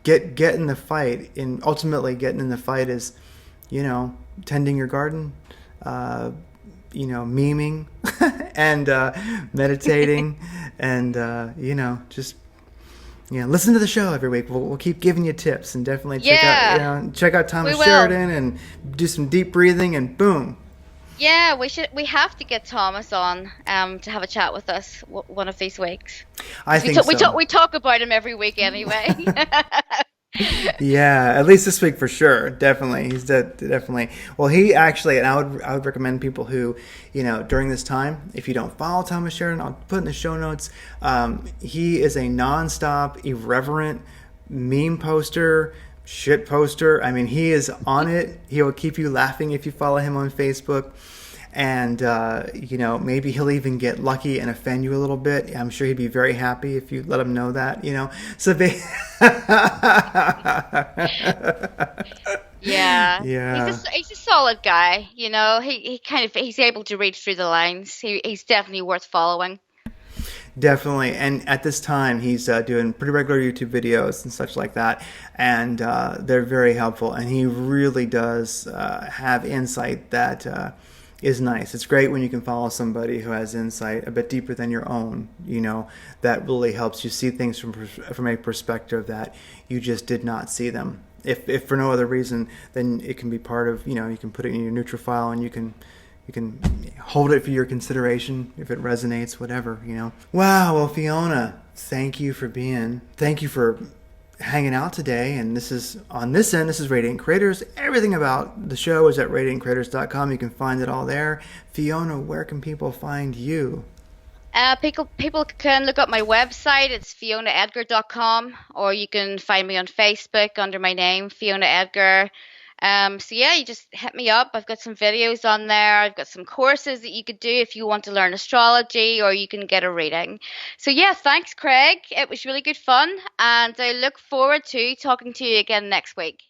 get in the fight. And ultimately, getting in the fight is, tending your garden, memeing, and meditating, and just listen to the show every week. We'll keep giving you tips, and definitely Yeah, check out we Thomas will. Sheridan and do some deep breathing, and boom. Yeah, we have to get Thomas on to have a chat with us one of these weeks, I because think so. we talk about him every week anyway. Yeah, at least this week for sure. Definitely, definitely. Well, he actually, and I would recommend people who, during this time, if you don't follow Thomas Sheridan, I'll put in the show notes. He is a nonstop, irreverent meme poster, shit poster. I mean, he is on it. He will keep you laughing if you follow him on Facebook. And maybe he'll even get lucky and offend you a little bit. I'm sure he'd be very happy if you let him know that. So Yeah, yeah. he's a solid guy. He's able to read through the lines. He's definitely worth following. Definitely. And at this time, he's doing pretty regular YouTube videos and such like that. And they're very helpful. And he really does have insight that is nice. It's great when you can follow somebody who has insight a bit deeper than your own, that really helps you see things from a perspective that you just did not see them. If for no other reason, then it can be part of, you can put it in your neutral file and you can hold it for your consideration if it resonates, whatever. Wow. Well, Fiona, thank you for hanging out today. And this is on this end, this is Radiant Creators. Everything about the show is at radiantcreators.com. You can find it all there. Fiona, where can people find you? People can look up my website. It's FionaAedgar.com, or you can find me on Facebook under my name, Fiona Aedgar. So yeah, you just hit me up. I've got some videos on there. I've got some courses that you could do if you want to learn astrology, or you can get a reading. So yeah, thanks, Craig. It was really good fun, and I look forward to talking to you again next week.